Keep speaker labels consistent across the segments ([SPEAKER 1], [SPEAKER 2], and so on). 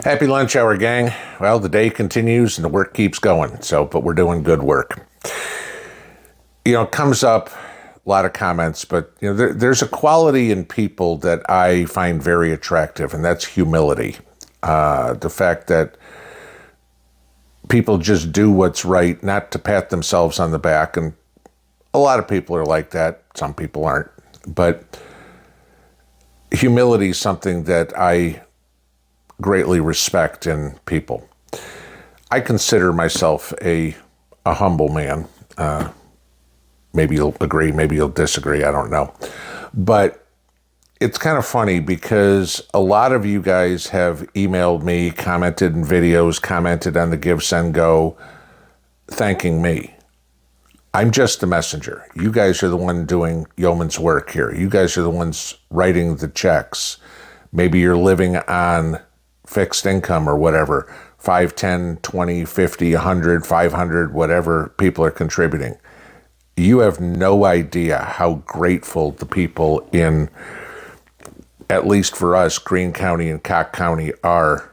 [SPEAKER 1] Happy lunch hour, gang. Well, the day continues and the work keeps going. But we're doing good work. It comes up a lot of comments, but there's a quality in people that I find very attractive, and that's humility. The fact that people just do what's right, not to pat themselves on the back, and a lot of people are like that. Some people aren't, but humility is something that I greatly respect in people. I consider myself a humble man. Maybe you'll agree, maybe you'll disagree, I don't know. But it's kind of funny because a lot of you guys have emailed me, commented in videos, commented on the Give, Send, Go, thanking me. I'm just the messenger. You guys are the one doing yeoman's work here. You guys are the ones writing the checks. Maybe you're living on fixed income or whatever, 5, 10, 20, 50, 100, 500, whatever people are contributing. You have no idea how grateful the people in, at least for us, Greene County and Cock County are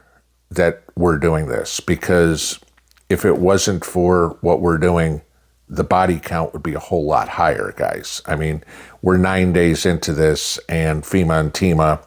[SPEAKER 1] that we're doing this. Because if it wasn't for what we're doing, the body count would be a whole lot higher, guys. I mean, we're 9 days into this, and FEMA and TEMA,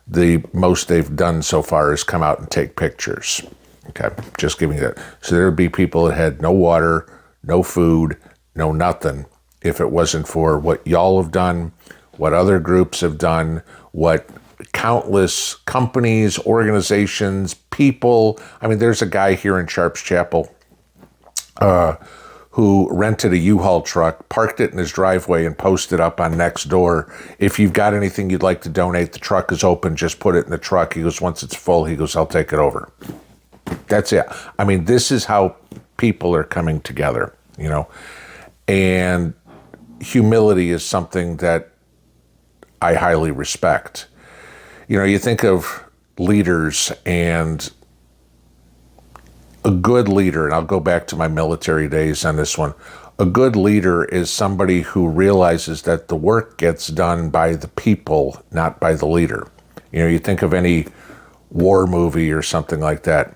[SPEAKER 1] the most they've done so far is come out and take pictures. Okay, just giving you that. So there would be people that had no water, no food, no nothing, if it wasn't for what y'all have done, what other groups have done, what countless companies, organizations, people. I mean, there's a guy here in Sharps Chapel who rented a U-Haul truck, parked it in his driveway, and posted up on Nextdoor, if you've got anything you'd like to donate, the truck is open, just put it in the truck. He goes, once it's full, he goes, I'll take it over. That's it. I mean, this is how people are coming together, and humility is something that I highly respect. You think of leaders, and a good leader, and I'll go back to my military days on this one. A good leader is somebody who realizes that the work gets done by the people, not by the leader. You think of any war movie or something like that,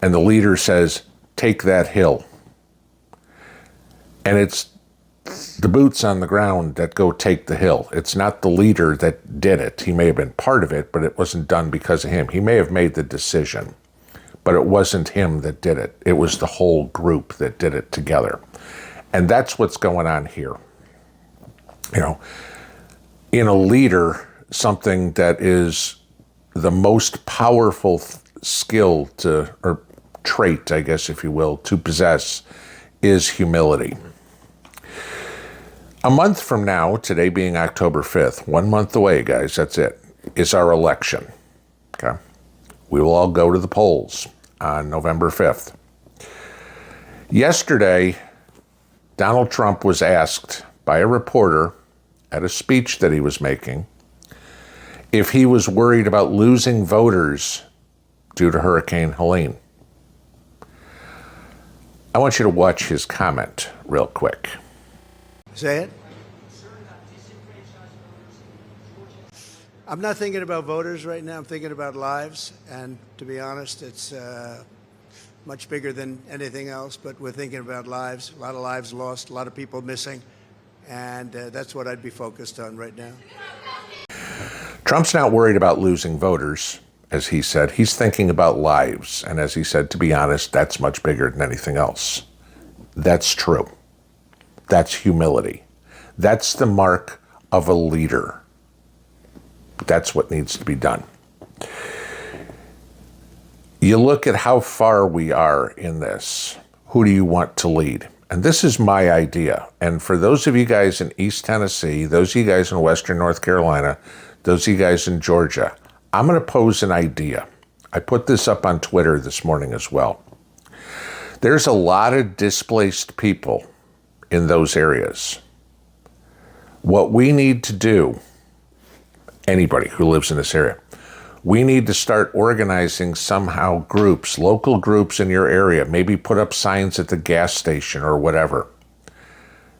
[SPEAKER 1] and the leader says, take that hill. And it's the boots on the ground that go take the hill. It's not the leader that did it. He may have been part of it, but it wasn't done because of him. He may have made the decision, but it wasn't him that did it. It was the whole group that did it together. And that's what's going on here. In a leader, something that is the most powerful skill or trait, I guess, if you will, to possess is humility. A month from now, today being October 5th, 1 month away, guys, that's it, is our election. Okay? We will all go to the polls on November 5th. Yesterday, Donald Trump was asked by a reporter at a speech that he was making if he was worried about losing voters due to Hurricane Helene. I want you to watch his comment real quick.
[SPEAKER 2] Say it. I'm not thinking about voters right now. I'm thinking about lives. And to be honest, it's much bigger than anything else. But we're thinking about lives. A lot of lives lost, a lot of people missing. And that's what I'd be focused on right now.
[SPEAKER 1] Trump's not worried about losing voters, as he said. He's thinking about lives. And as he said, to be honest, that's much bigger than anything else. That's true. That's humility. That's the mark of a leader. That's what needs to be done. You look at how far we are in this. Who do you want to lead? And this is my idea. And for those of you guys in East Tennessee, those of you guys in Western North Carolina, those of you guys in Georgia, I'm going to pose an idea. I put this up on Twitter this morning as well. There's a lot of displaced people in those areas. What we need to do, anybody who lives in this area, we need to start organizing somehow groups, local groups in your area, maybe put up signs at the gas station or whatever,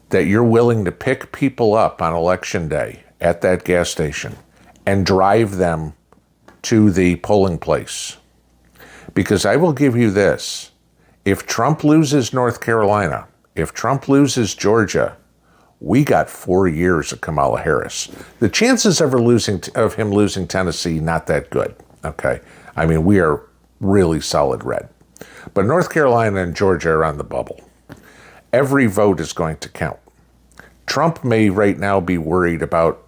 [SPEAKER 1] that you're willing to pick people up on election day at that gas station and drive them to the polling place. Because I will give you this. If Trump loses North Carolina, if Trump loses Georgia, we got 4 years of Kamala Harris. The chances of him losing Tennessee, not that good. Okay. I mean, we are really solid red. But North Carolina and Georgia are on the bubble. Every vote is going to count. Trump may right now be worried about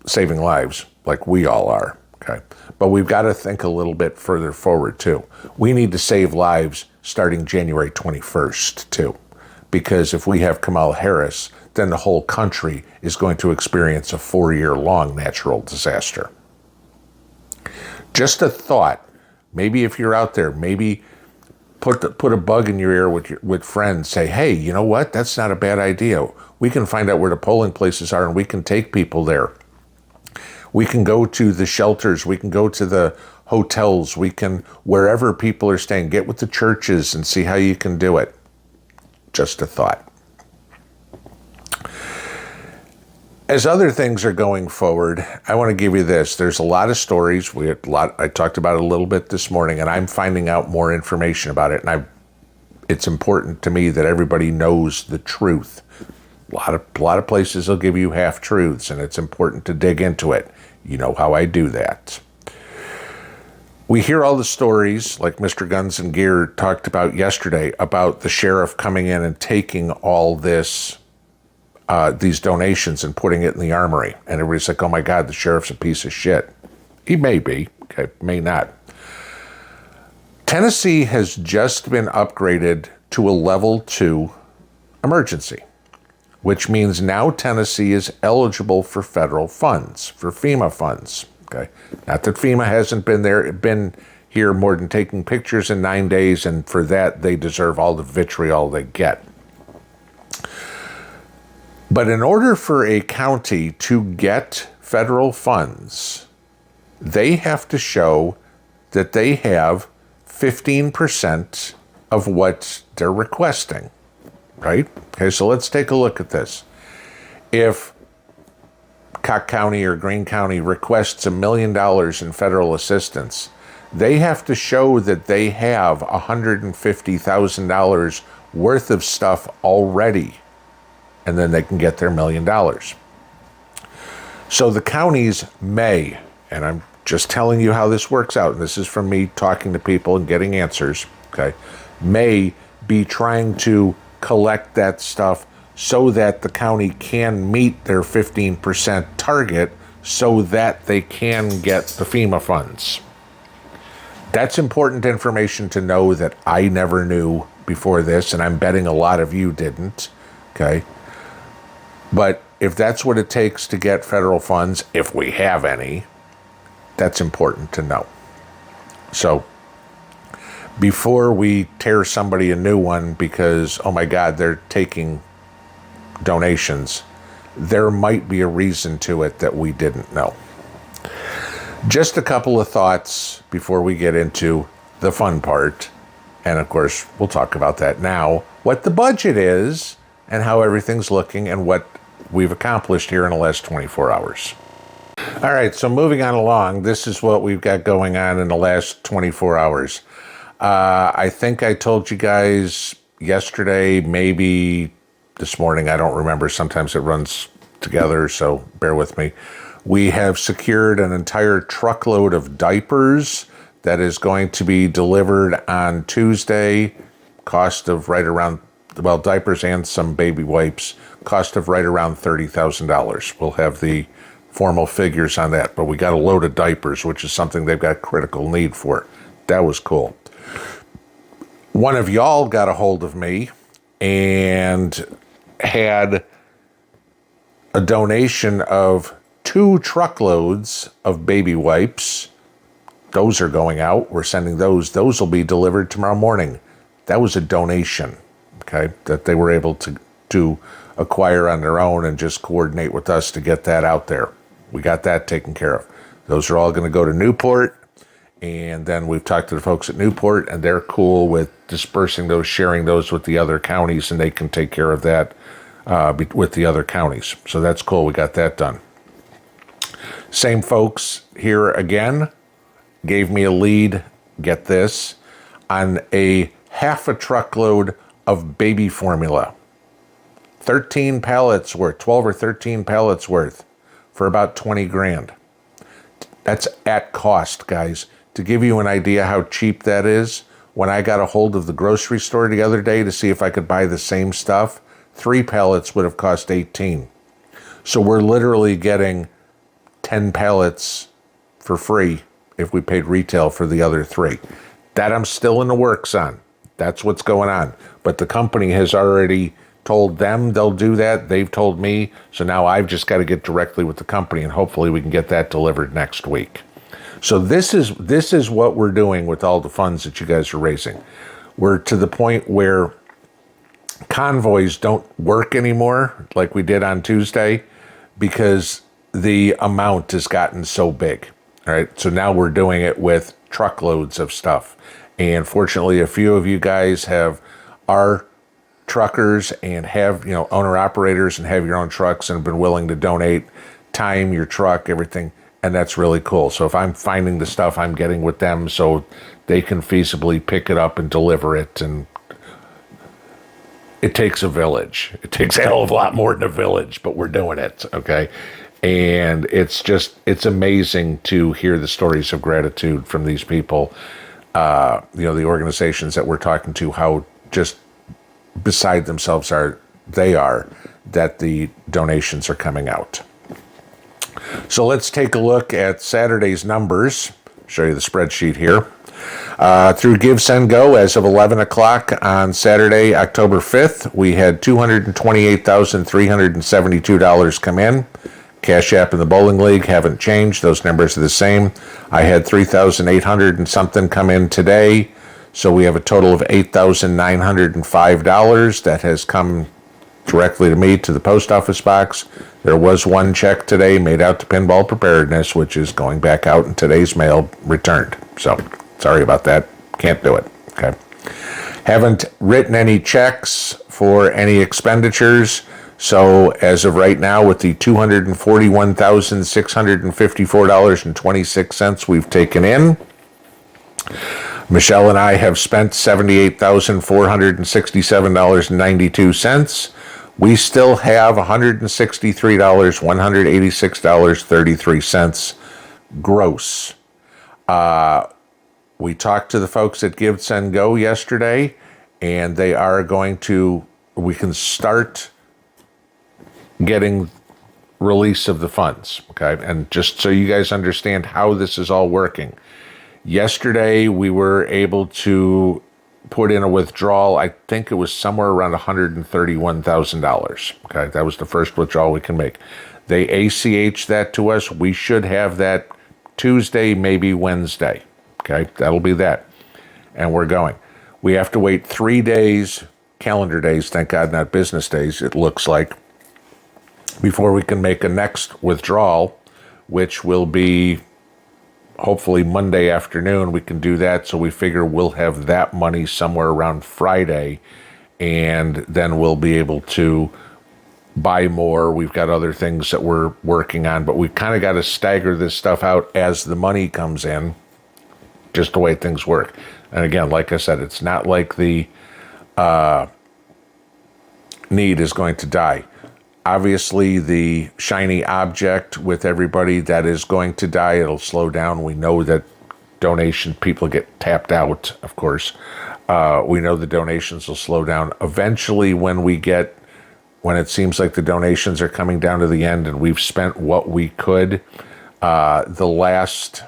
[SPEAKER 1] saving lives, like we all are. Okay. But we've got to think a little bit further forward, too. We need to save lives starting January 21st, too. Because if we have Kamala Harris, then the whole country is going to experience a 4-year-long natural disaster. Just a thought. Maybe if you're out there, maybe put a bug in your ear with friends. Say, hey, you know what? That's not a bad idea. We can find out where the polling places are and we can take people there. We can go to the shelters. We can go to the hotels. We can, wherever people are staying, get with the churches and see how you can do it. Just a thought. As other things are going forward, I want to give you this. There's a lot of stories. I talked about it a little bit this morning, and I'm finding out more information about it. And it's important to me that everybody knows the truth. A lot of places will give you half-truths, and it's important to dig into it. You know how I do that. We hear all the stories, like Mr. Guns and Gear talked about yesterday, about the sheriff coming in and taking all this, these donations and putting it in the armory. And everybody's like, oh my God, the sheriff's a piece of shit. He may be, okay, may not. Tennessee has just been upgraded to a level 2 emergency, which means now Tennessee is eligible for federal funds, for FEMA funds. Okay, not that FEMA hasn't been here more than taking pictures in 9 days, and for that they deserve all the vitriol they get. But in order for a county to get federal funds, they have to show that they have 15% of what they're requesting, right? Okay, so let's take a look at this. If Cock County or Greene County requests $1 million in federal assistance, they have to show that they have $150,000 worth of stuff already, and then they can get their $1 million. So the counties may, and I'm just telling you how this works out, and this is from me talking to people and getting answers, okay, may be trying to collect that stuff so that the county can meet their 15% target so that they can get the FEMA funds. That's important information to know that I never knew before this, and I'm betting a lot of you didn't, okay? But if that's what it takes to get federal funds, if we have any, that's important to know. So before we tear somebody a new one because, oh my God, they're taking donations, there might be a reason to it that we didn't know. Just a couple of thoughts before we get into the fun part. And of course, we'll talk about that now, what the budget is and how everything's looking and what we've accomplished here in the last 24 hours. All right, so moving on along, this is what we've got going on in the last 24 hours. I think I told you guys yesterday, maybe this morning, I don't remember. Sometimes it runs together, so bear with me. We have secured an entire truckload of diapers that is going to be delivered on Tuesday. Cost of right around, well, diapers and some baby wipes, cost of right around $30,000. We'll have the formal figures on that, but we got a load of diapers, which is something they've got critical need for. That was cool. One of y'all got a hold of me and had a donation of 2 truckloads of baby wipes. Those are going out. We're sending those. Those will be delivered tomorrow morning. That was a donation, okay, that they were able to acquire on their own and just coordinate with us to get that out there. We got that taken care of. Those are all going to go to Newport. And then we've talked to the folks at Newport, and they're cool with dispersing those, sharing those with the other counties, and they can take care of that with the other counties. So that's cool. We got that done. Same folks here again gave me a lead get this, on a half a truckload of baby formula. 13 pallets worth, 12 or 13 pallets worth for about 20 grand. That's at cost, guys. To give you an idea how cheap that is, when I got a hold of the grocery store the other day to see if I could buy the same stuff, 3 pallets would have cost 18. So we're literally getting 10 pallets for free if we paid retail for the other 3. That I'm still in the works on. That's what's going on. But the company has already told them they'll do that. They've told me. So now I've just got to get directly with the company, and hopefully we can get that delivered next week. So this is what we're doing with all the funds that you guys are raising. We're to the point where convoys don't work anymore like we did on Tuesday because the amount has gotten so big. All right. So now we're doing it with truckloads of stuff. And fortunately, a few of you guys are truckers and have, owner operators and have your own trucks and have been willing to donate time, your truck, everything. And that's really cool. So if I'm finding the stuff, I'm getting with them so they can feasibly pick it up and deliver it. And it takes a village. It takes a hell of a lot more than a village, but we're doing it. Okay. And it's amazing to hear the stories of gratitude from these people, the organizations that we're talking to, how just beside themselves that the donations are coming out. So let's take a look at Saturday's numbers. Show you the spreadsheet here. Through Give, Send, Go, as of 11 o'clock on Saturday, October 5th, we had $228,372 come in. Cash App and the Bowling League haven't changed. Those numbers are the same. I had 3,800 and something come in today. So we have a total of $8,905 that has come directly to me to the post office box. There was one check today made out to Pinball Preparedness, which is going back out in today's mail, returned. So sorry about that. Can't do it. Okay. Haven't written any checks for any expenditures. So as of right now, with the $241,654.26 we've taken in, Michelle and I have spent $78,467.92. We still have $163,186.33 gross. We talked to the folks at Give, Send, Go yesterday, and they are we can start getting release of the funds, okay? And just so you guys understand how this is all working, yesterday we were able to put in a withdrawal. I think it was somewhere around $131,000, okay? That was the first withdrawal we can make. They ACH that to us. We should have that Tuesday, maybe Wednesday, okay? That'll be that. And we're going. We have to wait 3 days, calendar days, thank God, not business days, it looks like, before we can make a next withdrawal, which will be hopefully Monday afternoon. We can do that. So we figure we'll have that money somewhere around Friday, and then we'll be able to buy more. We've got other things that we're working on, but we've kind of got to stagger this stuff out as the money comes in, just the way things work. And again, like I said, it's not like the need is going to die. Obviously, the shiny object with everybody, that is going to die. It'll slow down. We know that donation people get tapped out, of course. We know the donations will slow down. Eventually, when it seems like the donations are coming down to the end and we've spent what we could, the last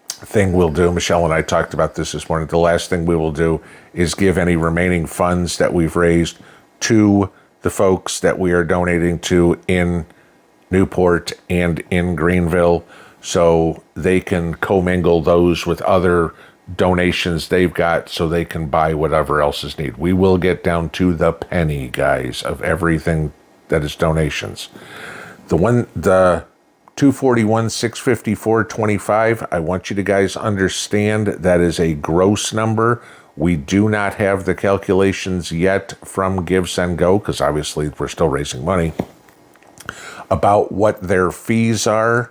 [SPEAKER 1] thing we'll do, Michelle and I talked about this morning, the last thing we will do is give any remaining funds that we've raised to the folks that we are donating to in Newport and in Greenville, so they can commingle those with other donations they've got so they can buy whatever else is needed. We will get down to the penny, guys, of everything that is donations. The 241,654.25, I want you to guys understand that is a gross number. We do not have the calculations yet from Give, Send, Go, because obviously we're still raising money, about what their fees are.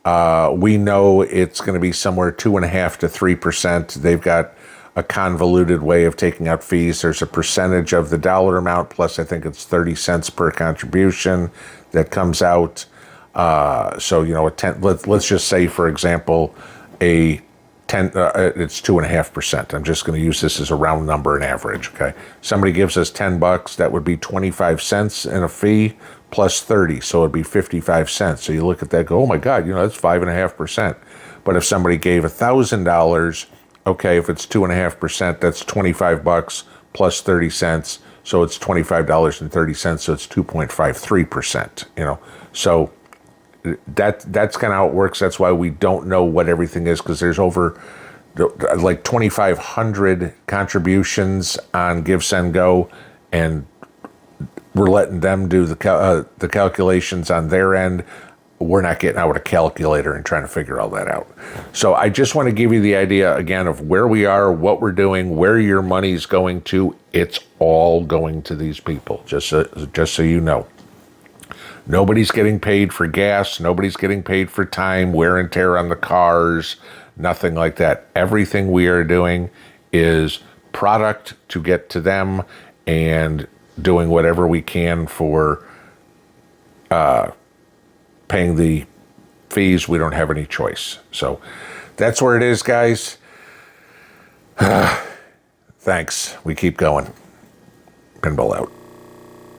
[SPEAKER 1] We know it's going to be somewhere 2.5% to 3%. They've got a convoluted way of taking out fees. There's a percentage of the dollar amount, plus I think it's 30 cents per contribution that comes out. So, you know, let's just say, for example, it's 2.5%. I'm just going to use this as a round number and average. Okay. Somebody gives us $10, that would be 25 cents in a fee plus 30. So it'd be 55 cents. So you look at that, go, oh my God, you know, that's 5.5%. But if somebody gave $1,000, okay, if it's 2.5%, that's $25 plus 30 cents. So it's $25.30. So it's 2.53%, you know. So that's kind of how it works. That's why we don't know what everything is, because there's over like 2,500 contributions on Give, Send, Go, and we're letting them do the calculations on their end. We're not getting out with a calculator and trying to figure all that out. So I just want to give you the idea again of where we are, what we're doing, where your money's going to. It's all going to these people, just so you know. Nobody's getting paid for gas. Nobody's getting paid for time, wear and tear on the cars, nothing like that. Everything we are doing is product to get to them and doing whatever we can for paying the fees. We don't have any choice. So that's where it is, guys. Thanks. We keep going. Pinball out.